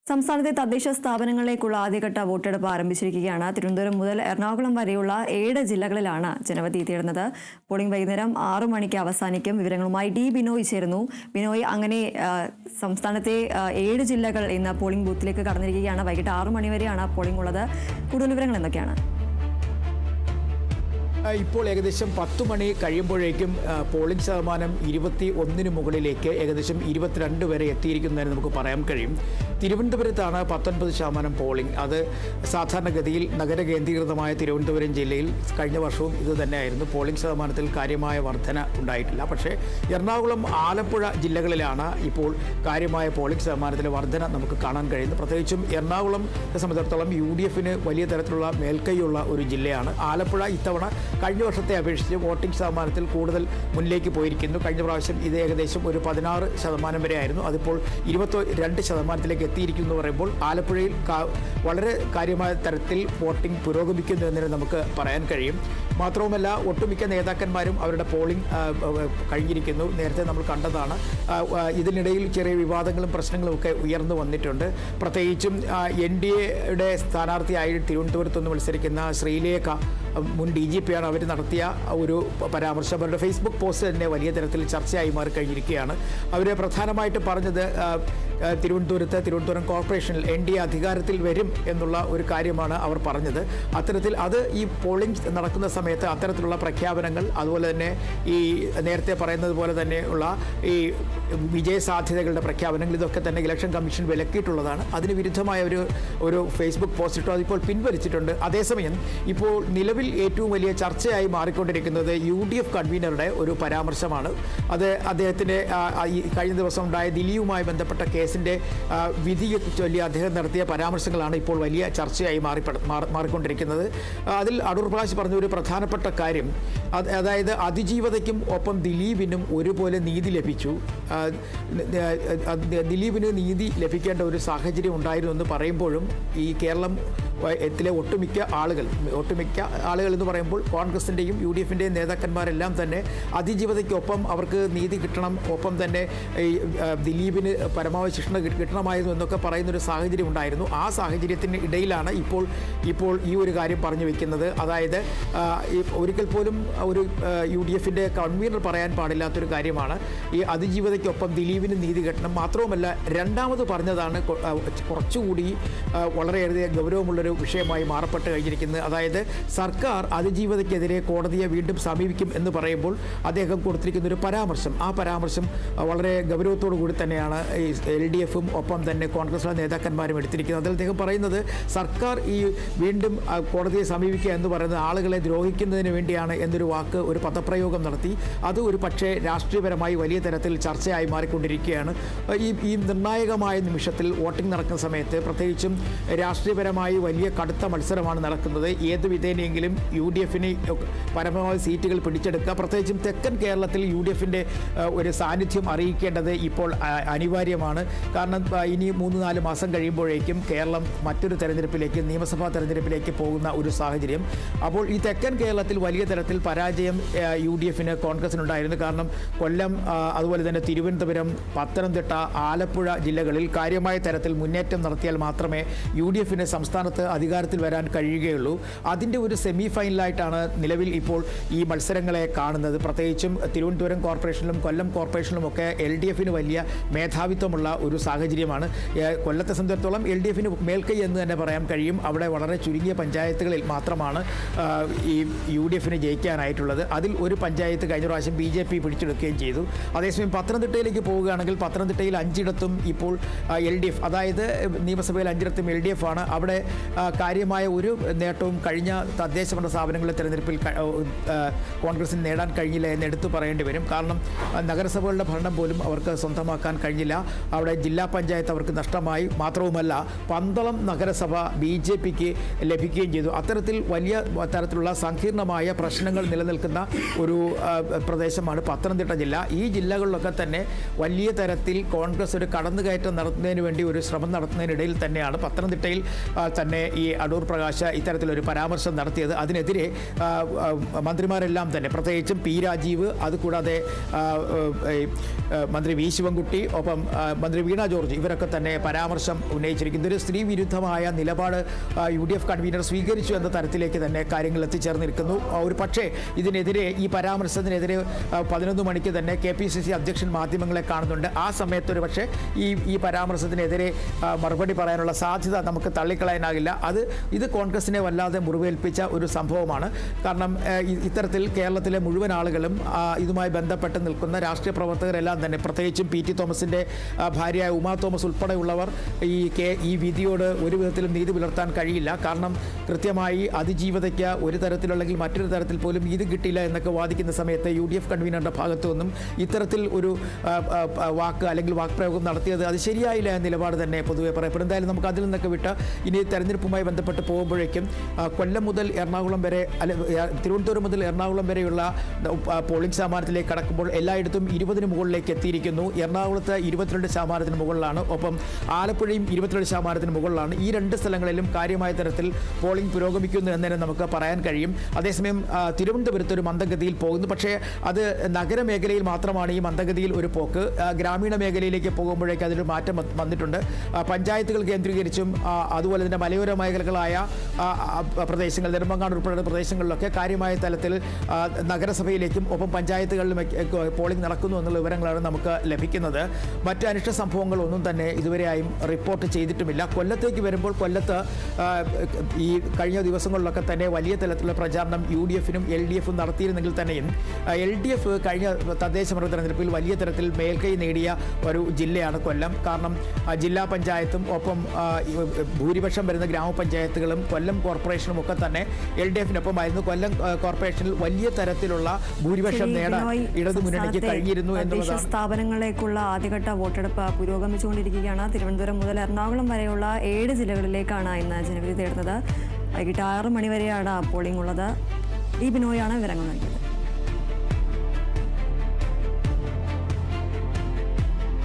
സംസ്ഥാനത്തെ തദ്ദേശ സ്ഥാപനങ്ങളിലേക്കുള്ള ആദ്യഘട്ട വോട്ടെടുപ്പ് ആരംഭിച്ചിരിക്കുകയാണ്. തിരുവനന്തപുരം മുതൽ എറണാകുളം വരെയുള്ള 7 ജില്ലകളിലാണ് ജനവിധി തേടുന്നത്. പോളിംഗ് വൈകുന്നേരം 6 മണിക്ക് അവസാനിക്കും. വിവരങ്ങളുമായി ഡി ബിനോയ് ചേരുന്നു. ബിനോയ്, അങ്ങനെ സംസ്ഥാനത്തെ 7 ജില്ലകൾ ഇന്ന് പോളിംഗ് ബൂത്തിലേക്ക് കടന്നിരിക്കുകയാണ്. വൈകിട്ട് 6 മണി വരെയാണ് പോളിംഗ് ഉള്ളത്. കൂടുതൽ വിവരങ്ങൾ എന്തൊക്കെയാണ്? ഇപ്പോൾ ഏകദേശം 10 മണി കഴിയുമ്പോഴേക്കും പോളിംഗ് ശതമാനം 21 മുകളിലേക്ക് ഏകദേശം 22 വരെ എത്തിയിരിക്കുന്നതിന് നമുക്ക് പറയാൻ കഴിയും. തിരുവനന്തപുരത്താണ് 19% പോളിംഗ്. അത് സാധാരണഗതിയിൽ നഗര കേന്ദ്രീകൃതമായ തിരുവനന്തപുരം ജില്ലയിൽ കഴിഞ്ഞ വർഷവും ഇത് തന്നെയായിരുന്നു. പോളിംഗ് ശതമാനത്തിൽ കാര്യമായ വർധന ഉണ്ടായിട്ടില്ല. പക്ഷേ എറണാകുളം, ആലപ്പുഴ ജില്ലകളിലാണ് ഇപ്പോൾ കാര്യമായ പോളിംഗ് ശതമാനത്തിലെ വർധന നമുക്ക് കാണാൻ കഴിയുന്നത്. പ്രത്യേകിച്ചും എറണാകുളത്തെ സംബന്ധിച്ചിടത്തോളം UDFന് വലിയ തരത്തിലുള്ള മേൽക്കൈയുള്ള ഒരു ജില്ലയാണ്. ആലപ്പുഴ ഇത്തവണ കഴിഞ്ഞ വർഷത്തെ അപേക്ഷിച്ച് വോട്ടിംഗ് ശതമാനത്തിൽ കൂടുതൽ മുന്നിലേക്ക് പോയിരിക്കുന്നു. കഴിഞ്ഞ പ്രാവശ്യം ഇത് ഏകദേശം ഒരു 16% വരെ ആയിരുന്നു. അതിപ്പോൾ 22% എത്തിയിരിക്കുന്നു എന്ന് പറയുമ്പോൾ ആലപ്പുഴയിൽ വളരെ കാര്യമായ തരത്തിൽ വോട്ടിംഗ് പുരോഗമിക്കുന്നു എന്ന് നമുക്ക് പറയാൻ കഴിയും. മാത്രവുമല്ല, ഒട്ടുമിക്ക നേതാക്കന്മാരും അവരുടെ പോളിംഗ് കഴിഞ്ഞിരിക്കുന്നു. നേരത്തെ നമ്മൾ കണ്ടതാണ്. ഇതിനിടയിൽ ചെറിയ വിവാദങ്ങളും പ്രശ്നങ്ങളും ഒക്കെ ഉയർന്നു വന്നിട്ടുണ്ട്. പ്രത്യേകിച്ചും NDAയുടെ സ്ഥാനാർത്ഥിയായി തിരുവനന്തപുരത്ത് നിന്ന് മത്സരിക്കുന്ന ശ്രീലേഖ, മുൻ DGPയാണ്. അവർ നടത്തിയ ഒരു പരാമർശം അവരുടെ ഫേസ്ബുക്ക് പോസ്റ്റ് തന്നെ വലിയ തരത്തിൽ ചർച്ചയായി മാറിക്കഴിഞ്ഞിരിക്കുകയാണ്. അവർ പ്രധാനമായിട്ട് പറഞ്ഞത് തിരുവനന്തപുരം കോർപ്പറേഷനിൽ NDA അധികാരത്തിൽ വരും എന്നുള്ള ഒരു കാര്യമാണ് അവർ പറഞ്ഞത്. അത്തരത്തിൽ അത് ഈ പോളിംഗ് നടക്കുന്ന സമയത്ത് അത്തരത്തിലുള്ള പ്രഖ്യാപനങ്ങൾ, അതുപോലെ തന്നെ ഈ നേരത്തെ പറയുന്നത് പോലെ തന്നെയുള്ള ഈ വിജയസാധ്യതകളുടെ പ്രഖ്യാപനങ്ങൾ, ഇതൊക്കെ തന്നെ ഇലക്ഷൻ കമ്മീഷൻ വിലക്കിയിട്ടുള്ളതാണ്. അതിന് വിരുദ്ധമായ ഒരു ഫേസ്ബുക്ക് പോസ്റ്റ് ഇട്ടു. അതിപ്പോൾ പിൻവലിച്ചിട്ടുണ്ട്. അതേസമയം ഇപ്പോൾ നിലവിൽ ഏറ്റവും വലിയ ചർച്ചയായി മാറിക്കൊണ്ടിരിക്കുന്നത് UDF കൺവീനറുടെ ഒരു പരാമർശമാണ്. അത് അദ്ദേഹത്തിൻ്റെ കഴിഞ്ഞ ദിവസം ഉണ്ടായ ദില്ലിയുമായി ബന്ധപ്പെട്ട കേസിൻ്റെ വിധിയെ ചൊല്ലി അദ്ദേഹം നടത്തിയ പരാമർശങ്ങളാണ് ഇപ്പോൾ വലിയ ചർച്ചയായി മാറിക്കൊണ്ടിരിക്കുന്നത്. അതിൽ അടൂർ പ്രകാശ് പറഞ്ഞ ഒരു പ്രധാനപ്പെട്ട കാര്യം, അതായത് അതിജീവതയ്ക്കും ഒപ്പം ദിലീപിനും ഒരുപോലെ നീതി ലഭിച്ചു. ദിലീപിന് നീതി ലഭിക്കേണ്ട ഒരു സാഹചര്യം ഉണ്ടായിരുന്നു എന്ന് പറയുമ്പോഴും ഈ കേരളത്തിലെ ഒട്ടുമിക്ക ആളുകൾ എന്ന് പറയുമ്പോൾ കോൺഗ്രസിൻ്റെയും UDFിൻ്റെയും നേതാക്കന്മാരെല്ലാം തന്നെ അതിജീവതയ്ക്കൊപ്പം അവർക്ക് നീതി കിട്ടണം, ഒപ്പം തന്നെ ഈ ദിലീപിന് പരമാവധി ശിക്ഷ കിട്ടണമായിരുന്നു എന്നൊക്കെ പറയുന്നൊരു സാഹചര്യം ഉണ്ടായിരുന്നു. ആ സാഹചര്യത്തിന് ഇടയിലാണ് ഇപ്പോൾ ഈ ഒരു കാര്യം പറഞ്ഞു വെക്കുന്നത്. അതായത് ഒരിക്കൽ പോലും ഒരു UDFിൻ്റെ കൺവീനർ പറയാൻ പാടില്ലാത്തൊരു കാര്യമാണ് ഈ അതിജീവതയ്ക്കൊപ്പം ദിലീപിന് നീതി കിട്ടണം. മാത്രവുമല്ല, രണ്ടാമത് പറഞ്ഞതാണ് കുറച്ചുകൂടി വളരെയേറെ ഗൗരവമുള്ളൊരു വിഷയമായി മാറപ്പെട്ട് കഴിഞ്ഞിരിക്കുന്നത്. അതായത് സർക്കാർ അതിജീവതയ്ക്കെതിരെ കോടതിയെ വീണ്ടും സമീപിക്കും എന്ന് പറയുമ്പോൾ അദ്ദേഹം കൊടുത്തിരിക്കുന്ന ഒരു പരാമർശം, ആ പരാമർശം വളരെ ഗൗരവത്തോടു കൂടി തന്നെയാണ് ഈ LDFും ഒപ്പം തന്നെ കോൺഗ്രസിലെ നേതാക്കന്മാരും എടുത്തിരിക്കുന്നത്. അതിൽ അദ്ദേഹം പറയുന്നത് സർക്കാർ ഈ വീണ്ടും കോടതിയെ സമീപിക്കുക എന്ന് പറയുന്നത് ആളുകളെ ദ്രോഹിക്കുന്നതിന് വേണ്ടിയാണ് എന്നൊരു വാക്ക്, ഒരു പദപ്രയോഗം നടത്തി. അത് ഒരു പക്ഷേ രാഷ്ട്രീയപരമായി വലിയ തരത്തിൽ ചർച്ചയായി മാറിക്കൊണ്ടിരിക്കുകയാണ്. ഈ നിർണായകമായ നിമിഷത്തിൽ വോട്ടിംഗ് നടക്കുന്ന സമയത്ത് പ്രത്യേകിച്ചും രാഷ്ട്രീയപരമായി വലിയ കടുത്ത മത്സരമാണ് നടക്കുന്നത്. ഏത് വിധേനയെങ്കിലും UDFന് പരമാവധി സീറ്റുകൾ പിടിച്ചെടുക്കുക. പ്രത്യേകിച്ചും തെക്കൻ കേരളത്തിൽ UDFിൻ്റെ ഒരു സാന്നിധ്യം അറിയിക്കേണ്ടത് ഇപ്പോൾ അനിവാര്യമാണ്. കാരണം ഇനി 3-4 മാസം കഴിയുമ്പോഴേക്കും കേരളം മറ്റൊരു തെരഞ്ഞെടുപ്പിലേക്ക്, നിയമസഭാ തെരഞ്ഞെടുപ്പിലേക്ക് പോകുന്ന ഒരു സാഹചര്യം. അപ്പോൾ ഈ തെക്കൻ കേരളത്തിൽ വലിയ തരത്തിൽ പരാജയം UDFന്, കോൺഗ്രസിനുണ്ടായിരുന്നു. കാരണം കൊല്ലം, അതുപോലെ തന്നെ തിരുവനന്തപുരം, പത്തനംതിട്ട, ആലപ്പുഴ ജില്ലകളിൽ കാര്യമായ തരത്തിൽ മുന്നേറ്റം നടത്തിയാൽ മാത്രമേ UDFന് സംസ്ഥാനത്ത് അധികാരത്തിൽ വരാൻ കഴിയുകയുള്ളൂ. അതിൻ്റെ ഒരു സെമി ഫൈനലായിട്ടാണ് നിലവിൽ ഇപ്പോൾ ഈ മത്സരങ്ങളെ കാണുന്നത്. പ്രത്യേകിച്ചും തിരുവനന്തപുരം കോർപ്പറേഷനിലും കൊല്ലം കോർപ്പറേഷനിലുമൊക്കെ LDFന് വലിയ മേധാവിത്വമുള്ള ഒരു സാഹചര്യമാണ്. കൊല്ലത്തെ സംബന്ധിച്ചിടത്തോളം LDFന് മേൽക്കൈ എന്ന് തന്നെ പറയാൻ കഴിയും. അവിടെ വളരെ ചുരുങ്ങിയ പഞ്ചായത്തുകളിൽ മാത്രമാണ് ഈ UDFന് ജയിക്കാനായിട്ടുള്ളത്. അതിൽ ഒരു പഞ്ചായത്ത് കഴിഞ്ഞ പ്രാവശ്യം BJP പിടിച്ചെടുക്കുകയും ചെയ്തു. അതേസമയം പത്തനംതിട്ടയിലേക്ക് പോവുകയാണെങ്കിൽ പത്തനംതിട്ടയിൽ 5 ഇപ്പോൾ LDF, അതായത് നിയമസഭയിൽ 5 LDF ആണ്. അവിടെ കാര്യമായ ഒരു നേട്ടവും കഴിഞ്ഞ തദ്ദേശ ഭരണ സ്ഥാപനങ്ങളുടെ തെരഞ്ഞെടുപ്പിൽ കോൺഗ്രസിന് നേടാൻ കഴിഞ്ഞില്ല എന്ന് എടുത്തു പറയേണ്ടി വരും. കാരണം നഗരസഭകളുടെ ഭരണം പോലും അവർക്ക് സ്വന്തമാക്കാൻ കഴിഞ്ഞില്ല. അവിടെ ജില്ലാ പഞ്ചായത്ത് അവർക്ക് നഷ്ടമായി. മാത്രവുമല്ല, പന്തളം നഗരസഭ BJPക്ക് ലഭിക്കുകയും ചെയ്തു. അത്തരത്തിൽ വലിയ തരത്തിലുള്ള സങ്കീർണമായ പ്രശ്നങ്ങൾ നിലനിൽക്കുന്ന ഒരു പ്രദേശമാണ് പത്തനംതിട്ട ജില്ല. ഈ ജില്ലകളിലൊക്കെ തന്നെ വലിയ തരത്തിൽ കോൺഗ്രസ് ഒരു കടന്നുകയറ്റം നടത്തുന്നതിന് വേണ്ടി ഒരു ശ്രമം നടത്തുന്നതിനിടയിൽ തന്നെയാണ് പത്തനംതിട്ടയിൽ തന്നെ ഈ അടൂർ പ്രകാശ് ഇത്തരത്തിലൊരു പരാമർശം നടത്തിയത്. അതിനെതിരെ മന്ത്രിമാരെല്ലാം തന്നെ, പ്രത്യേകിച്ചും പി രാജീവ്, അതുകൂടാതെ മന്ത്രി വി ശിവൻകുട്ടി, ഒപ്പം മന്ത്രി വീണ ജോർജ്, ഇവരൊക്കെ തന്നെ പരാമർശം ഉന്നയിച്ചിരിക്കുന്നത്. ഒരു സ്ത്രീ വിരുദ്ധമായ നിലപാട് UDF കൺവീനർ സ്വീകരിച്ചു എന്ന തരത്തിലേക്ക് തന്നെ കാര്യങ്ങൾ എത്തിച്ചേർന്നിരിക്കുന്നു. ഒരു പക്ഷേ ഇതിനെതിരെ, ഈ പരാമർശത്തിനെതിരെ 11 മണിക്ക് തന്നെ KPCC അധ്യക്ഷൻ മാധ്യമങ്ങളെ കാണുന്നുണ്ട്. ആ സമയത്ത് ഒരു പക്ഷേ ഈ പരാമർശത്തിനെതിരെ മറുപടി പറയാനുള്ള സാധ്യത നമുക്ക് തള്ളിക്കളയാനാകില്ല. ഇത് കോൺഗ്രസിനെ വല്ലാതെ മുറിവേൽപ്പിച്ച ഒരു സംഭവമാണ്. കാരണം ഇത്തരത്തിൽ കേരളത്തിലെ മുഴുവൻ ആളുകളും ഇതുമായി ബന്ധപ്പെട്ട് നിൽക്കുന്ന രാഷ്ട്രീയ പ്രവർത്തകരെല്ലാം തന്നെ, പ്രത്യേകിച്ചും PT തോമസിൻ്റെ ഭാര്യയായ ഉമാ തോമസ് ഉൾപ്പെടെയുള്ളവർ ഈ വിധിയോട് ഒരു വിധത്തിലും നീതി പുലർത്താൻ കഴിയില്ല. കാരണം കൃത്യമായി അതിജീവതയ്ക്ക് ഒരു തരത്തിലല്ലെങ്കിൽ മറ്റൊരു തരത്തിൽ പോലും നീതി കിട്ടിയില്ല എന്നൊക്കെ വാദിക്കുന്ന സമയത്ത് UDF കൺവീനറുടെ ഭാഗത്തു നിന്നും ഇത്തരത്തിൽ ഒരു വാക്ക് അല്ലെങ്കിൽ വാക്പ്രയോഗം നടത്തിയത് അത് ശരിയായില്ല എന്ന നിലപാട് തന്നെ പൊതുവെ പറയപ്പെടും. എന്തായാലും നമുക്ക് അതിൽ നിന്നൊക്കെ വിട്ട് ഇനി തെരഞ്ഞെടുപ്പുമായി ബന്ധപ്പെട്ട് പോകുമ്പോഴേക്കും കൊല്ലം മുതൽ എറണാകുളം വരെ, തിരുവനന്തപുരം മുതൽ എറണാകുളം വരെയുള്ള പോളിംഗ് ശതമാനത്തിലേക്ക് കടക്കുമ്പോൾ എല്ലായിടത്തും 20 മുകളിലേക്ക് എത്തിയിരിക്കുന്നു. എറണാകുളത്ത് 22% മുകളിലാണ്, ഒപ്പം ആലപ്പുഴയും 22% മുകളിലാണ്. ഈ രണ്ട് സ്ഥലങ്ങളിലും കാര്യമായ തരത്തിൽ പോളിംഗ് പുരോഗമിക്കുന്നു എന്ന് തന്നെ നമുക്ക് പറയാൻ കഴിയും. അതേസമയം തിരുവനന്തപുരത്ത് ഒരു മന്ദഗതിയിൽ പോകുന്നു. പക്ഷേ അത് നഗരമേഖലയിൽ മാത്രമാണ് ഈ മന്ദഗതിയിൽ ഒരു പോക്ക്. ഗ്രാമീണ മേഖലയിലേക്ക് പോകുമ്പോഴേക്ക് അതിലൊരു മാറ്റം വന്നിട്ടുണ്ട്. പഞ്ചായത്തുകൾ കേന്ദ്രീകരിച്ചും അതുപോലെ തന്നെ മലയോര മേഖലകളായ പ്രദേശങ്ങൾ, നെടുമങ്ങാട് ഉൾപ്പെടെയുള്ള പ്രദേശങ്ങളിലൊക്കെ കാര്യമായ തലത്തിൽ നഗരസഭയിലേക്കും ഒപ്പം പഞ്ചായത്തുകളിലും പോളിംഗ് നടക്കുന്നു എന്നുള്ള വിവരങ്ങളാണ് നമുക്ക് ലഭിക്കുന്നത്. മറ്റ് അനിഷ്ട സംഭവങ്ങളൊന്നും തന്നെ ഇതുവരെയായും റിപ്പോർട്ട് ചെയ്തിട്ടുമില്ല. കൊല്ലത്തേക്ക് വരുമ്പോൾ, കൊല്ലത്ത് ഈ കഴിഞ്ഞ ദിവസങ്ങളിലൊക്കെ തന്നെ വലിയ തലത്തിലുള്ള പ്രചാരണം UDFനും LDFും നടത്തിയിരുന്നെങ്കിൽ തന്നെയും LDF കഴിഞ്ഞ തദ്ദേശ ഭരണ തെരഞ്ഞെടുപ്പിൽ വലിയ തരത്തിൽ മേൽക്കൈ നേടിയ ഒരു ജില്ലയാണ് കൊല്ലം. കാരണം ജില്ലാ പഞ്ചായത്തും ഒപ്പം ഭൂരിപക്ഷം വരുന്ന ഗ്രാമപഞ്ചായത്തുകളും കൊല്ലം കോർപ്പറേഷനും ഒക്കെ തന്നെ LDFനൊപ്പമായിരുന്നു. കൊല്ലം കോർപ്പറേഷനിൽ വലിയ തരത്തിലുള്ള ഭൂരിപക്ഷം നേടാൻ ഇടതുമുന്നണിക്ക് കഴിഞ്ഞിരുന്നു എന്നുള്ളതാണ്. സ്ഥാപനങ്ങളിലേക്കുള്ള ആദ്യഘട്ട വോട്ടെടുപ്പ് പുരോഗമിച്ചുകൊണ്ടിരിക്കുകയാണ്. തിരുവനന്തപുരം മുതൽ എറണാകുളം വരെയുള്ള 7 ജില്ലകളിലേക്കാണ് ഇന്ന് ജനവിധി തേടുന്നത്. വൈകിട്ട് 6 മണി വരെയാണ് പോളിംഗ് ഉള്ളത്. ബിനോയാണ് വിവരങ്ങൾ നൽകിയത്.